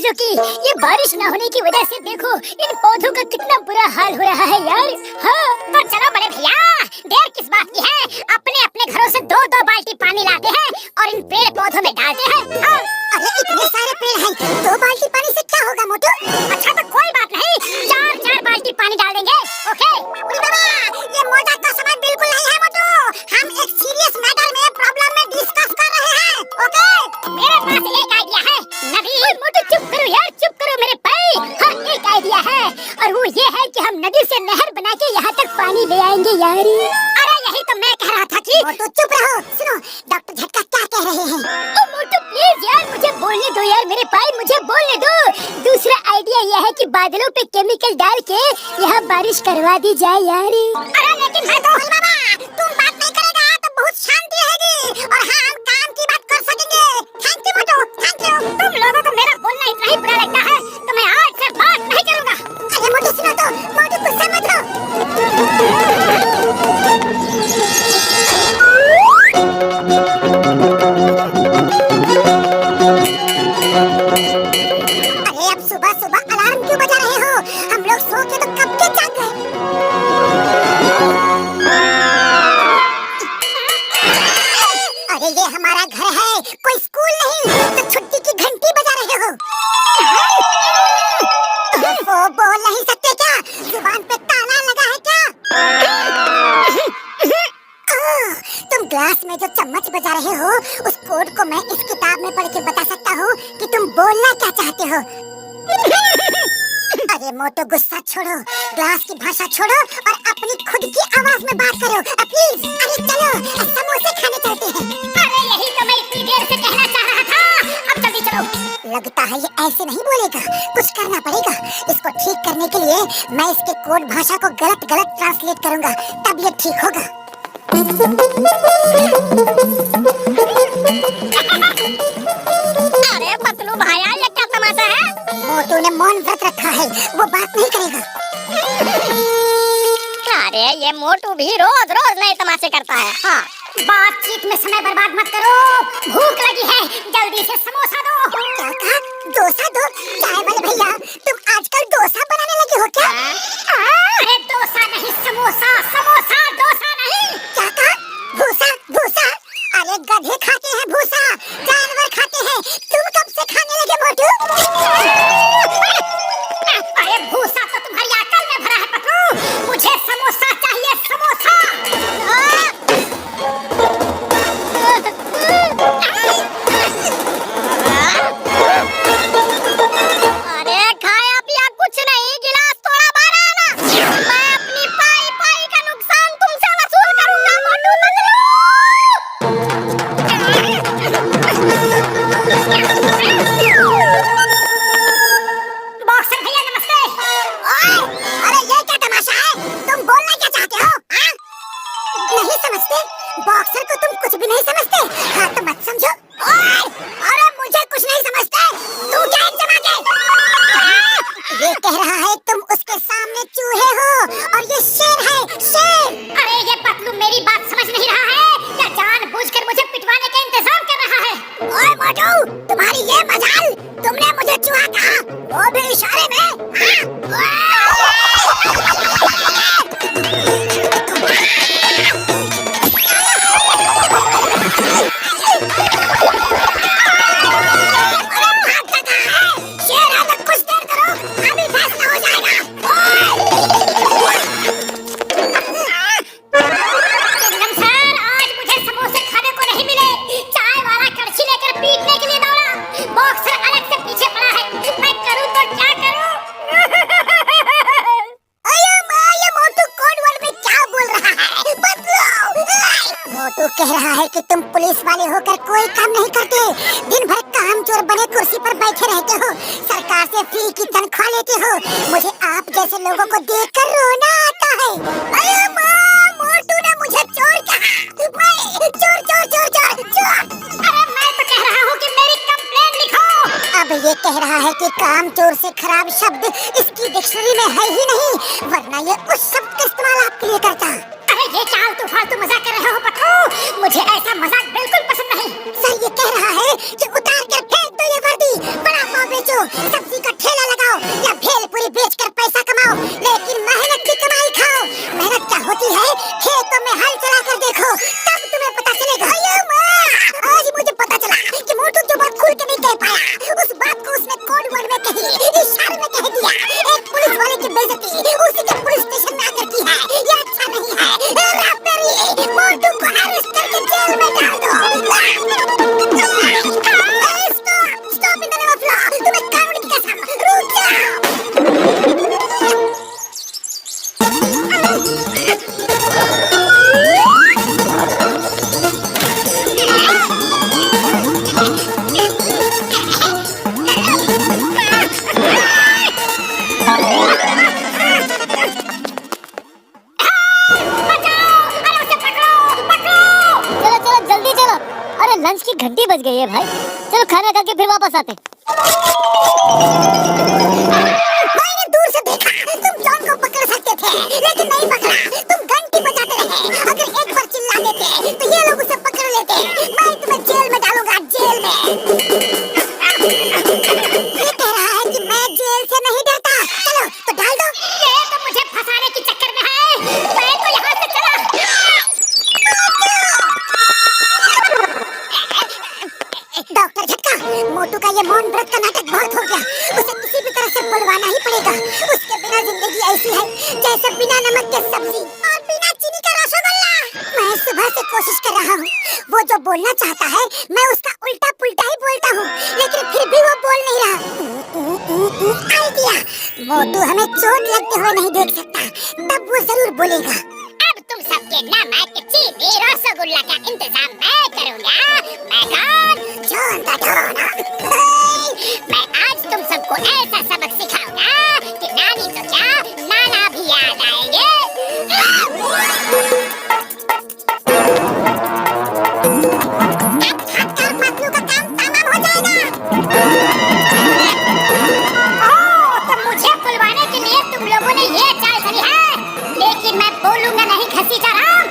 चीजों की। ये बारिश न होने की वजह से देखो इन पौधों का कितना बुरा हाल हो रहा है यार। हाँ तो चलो बड़े भैया, देर किस बात की है, अपने अपने घरों से दो दो बाल्टी पानी लाते हैं और इन पेड़ पौधों में डालते हैं। हाँ। अरे इतने सारे पेड़ हैं, 2 बाल्टी पानी से क्या होगा मोटू? अच्छा तो कोई बात नहीं, 4-4 बाल्टी पानी डाल देंगे। ओके। ये मजाक का समय बिल्कुल नहीं है मोटू, हम एक सीरियस मैटर में प्रॉब्लम में डिस्कस कर रहे हैं। ओके मेरे पास एक आइडिया है। नदी मोटू चुप करो यार, चुप करो मेरे भाई। हाँ एक आइडिया है और वो ये है कि हम नदी से नहर बना के यहाँ तक पानी ले आएंगे यार। अरे यही तो मैं कह रहा था कि मोटू चुप रहो। सुनो डॉक्टर झटका क्या कह रहे हैं। ओ मोटू प्लीज यार मुझे बोलने दो यार मेरे भाई, मुझे बोलने दो। दूसरा आइडिया यह है कि बादलों पे केमिकल डाल के यहाँ बारिश करवा दी जाए यार। अरे लेकिन मैं तो बाबा, तुम बात नहीं करेगा तो बहुत शांति रहेगी और हाँ हम काम की बात कर सकेंगे। Thank you Motu, thank you. तुम लोगों को मेरा बोलना इतना ही बुरा लगता है तो मैं आज से बात नहीं करूँगा। अरे मोटू सुनो तो, मोटू गुस्सा मत लो। अरे अब सुबह सुबह अलार्म क्यों बजा रहे हो? हम लोग सो के तो कब के जाग गए। अरे ये हमारा घर है, कोई स्कूल नहीं, तो छुट्टी की घंटी बजा रहे हो। वो बोल नहीं सकते क्या? जुबान पे ताला लगा है क्या? तुम ग्लास में जो चम्मच बजा रहे हो उस कोड को मैं इस किताब में पढ़ के बता सकता हूँ कि तुम बोलना क्या चाहते हो। अरे मोटो गुस्सा छोड़ो, ग्लास की भाषा छोड़ो और अपनी खुद की आवाज में बात करो प्लीज। अरे चलो समोसे खाने चलते हैं। अरे यही तो मैं इतनी देर से कहना चाह रहा था, अब जल्दी चलो। लगता है ये ऐसे नहीं बोलेगा, कुछ करना पड़ेगा। इसको ठीक करने के लिए मैं इसके कोड भाषा को गलत गलत ट्रांसलेट करूंगा, तब ये ठीक होगा। अरे पतलू भाया ये क्या तमाशा है? मोटू ने मौन व्रत रखा है, वो बात नहीं करेगा। अरे ये मोटू भी रोज रोज नए तमाशे करता है। हाँ बातचीत में समय बर्बाद मत करो, भूख लगी है, जल्दी से समोसा दो। क्या कहा? डोसा दो? चाय वाले भैया तुम आजकल डोसा बनाने लगे हो क्या? अरे डोसा नहीं समोसा, समोसा डोसा नहीं। क्या कहा? भूसा भूसा? अरे गधे खाते हैं भूसा, जानवर खाते हैं, तुम कब से खाने लगे मोटू? अरे भूसा तो तुम्हारी अकल में भरा है पतलू, मुझे समोसा चाहिए, समोसा। अरे खाया पिया कुछ नहीं, गिलास थोड़ा भरा ना। मैं अपनी पाई पाई का नुकसान तुमसे वसूल करूंगा मोटू पतलू। बॉक्सर भैया नमस्ते। अरे ये क्या तमाशा है? तुम बोलना क्या चाहते हो? नहीं समझते? बॉक्सर को तुम कुछ भी नहीं समझते? हाँ तो मत समझो। अरे मुझे कुछ नहीं समझते, तू क्या जमा के? ये कह रहा है तुम उसके सामने चूहे हो और ये शेर है, शेर। अरे ये पतलू मेरी बात समझ नहीं रहा है या जानबूझकर मुझे पिटवाने का इंतजाम कर रहा है? ओए मोटू, तुम्हारी ये मजाल, तुमने मुझे चूहा कहा, वो भी इशारे में। चिंगम सर आज मुझे समोसे खाने को नहीं मिले, चाय वाला कड़छी लेकर पीटने के लिए दौड़ा, बॉक्सर अलग से पीछे पड़ा है, मैं करूं तो क्या करूं? ये मोटू कोड वर्ड में क्या बोल रहा है? बदलो। मोटू कह रहा है कि तुम पुलिस वाले होकर कोई काम नहीं करते, दिन भर काम चोर बने कुर्सी पर बैठे रहते हो, सरकार से फ्री की तनख्वाह लेते हो। मुझे आप जैसे लोगों को देखकर रोना आता है। अरे माँ, मोटू ने मुझे चोर कहा। चोर चोर चोर चोर चोर। अरे मैं तो कह रहा हूँ कि मेरी कंप्लेंट लिखो। अब ये कह रहा है कि काम चोर से खराब शब्द इसकी डिक्शनरी में है ही नहीं, वरना ये उस शब्द का इस्तेमाल आपके लिए करता। अरे ये चाल तू फालतू मजाक कर रहे हो पतलू, मुझे ऐसा मजाक बिल्कुल पसंद नहीं। सर ये कह रहा है कि उतार कर फेंक दो ये वर्दी, बड़ा पाव बेचो, सब गया। एक पुलिस वाले की बेइज्जती उसी के पुलिस स्टेशन में आकर की है, ये अच्छा नहीं है। रापेरी, मोटू को अरेस्ट करके जेल में डाल दो। Stop, stop in the name of law. तुम्हें कानून की कसम, रुक जाओ। लंच की घंटी बज गई है भाई, चलो खाना खा के फिर वापस आते। मैंने दूर से देखा तुम जॉन को पकड़ सकते थे, लेकिन नहीं पकड़ा। तुम घंटी बजाते रहे। अगर एक बार चिल्ला देते तो ये लोग उसे पकड़ लेते। मैं तुम्हें जेल में डालूंगा, जेल में। ये कह रहा है कि मैं जेल से नहीं डरता। चलो तो डाल दो। ये तो मुझे फंसाने की चक्कर में है। मैं तो यहाँ से चला। डॉक्टर झटका, मोटू का ये मौन व्रत का नाटक बहुत हो गया। उसे किसी भी तरह से बुलवाना ही पड़ेगा। उसके बिना जिंदगी ऐसी है जैसे बिना नमक के सब्जी और बिना चीनी का रसगुल्ला। मैं सुबह से कोशिश कर रहा हूँ। वो जो बोलना चाहता है मैं उसका उल्टा पुल्टा ही बोलता हूँ, लेकिन फिर भी वो बोल नहीं रहा। आइडिया, मोटू हमें चोट लगते हुए नहीं देख सकता, तब वो जरूर बोलेगा। अब तुम सबके नमक, चीनी, रसगुल्ला का इंतजाम मैं करूँगा। मैं कौन? John the don. मैं आज तुम सबको ऐसा सबक सिखाऊंगा कि नानी तो क्या, नाना भी याद आएंगे। पतलू का काम तमाम हो जाएगा। तो मुझे बुलवाने के लिए तुम लोगों ने ये चाल चली है, लेकिन मैं बोलूंगा नहीं घसीटा राम।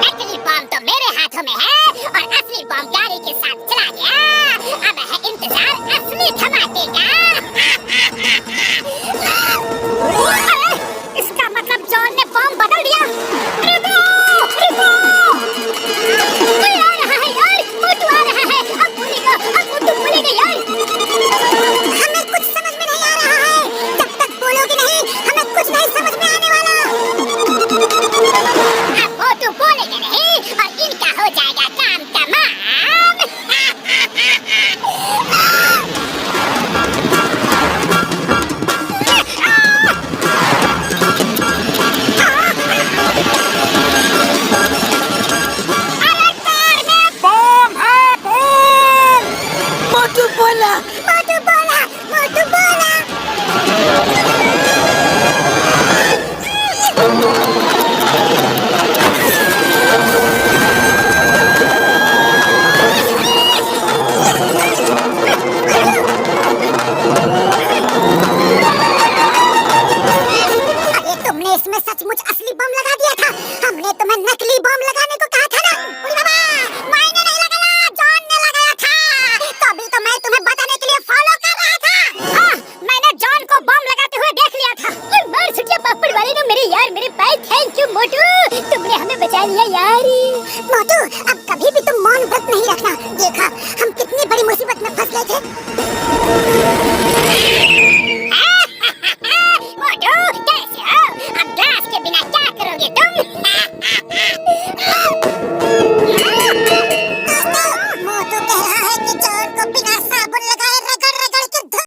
नकली बम तो मेरे हाथों में है और असली बम गाड़ी के साथ चला गया। अब है इंतजार असली धमाके का। अरे, इसका मतलब जॉन ने बम बदल दिया। रुको, रुको। कोई आ रहा है यार, मोटू आ रहा है। अब मोटू बोलेगा यार। हमें कुछ समझ में नहीं आ रहा है। जब तक बोलोगे नहीं हमें कुछ नहीं समझ में आने वाला। अब मोटू बोलेगा नहीं और इनका हो जाएगा काम तमाम। मोटू बोला, मोटू बोला, मोटू बोला। अरे तुमने इसमें सचमुच असली बम लगा दिया था। हमने तुम्हें नकली बम लगाने को कहा था ना। उरी बाबा, मैंने नहीं लगाया, जॉन ने लगाया था। तभी तो मैं तुम्हें बताने के लिए फॉलो कर रहा था। हाँ, मैंने जॉन को बम लगाते हुए देख लिया था। और मार छुटिया पापड़ वाले ने मेरे यार मेरे भाई, थैंक यू मोटू, तुमने हमें बचा लिया यार। मोटू, अब कभी भी तुम मौन व्रत नहीं रखना। देखा हम कितनी बड़ी मुसीबत में फंस गए थे।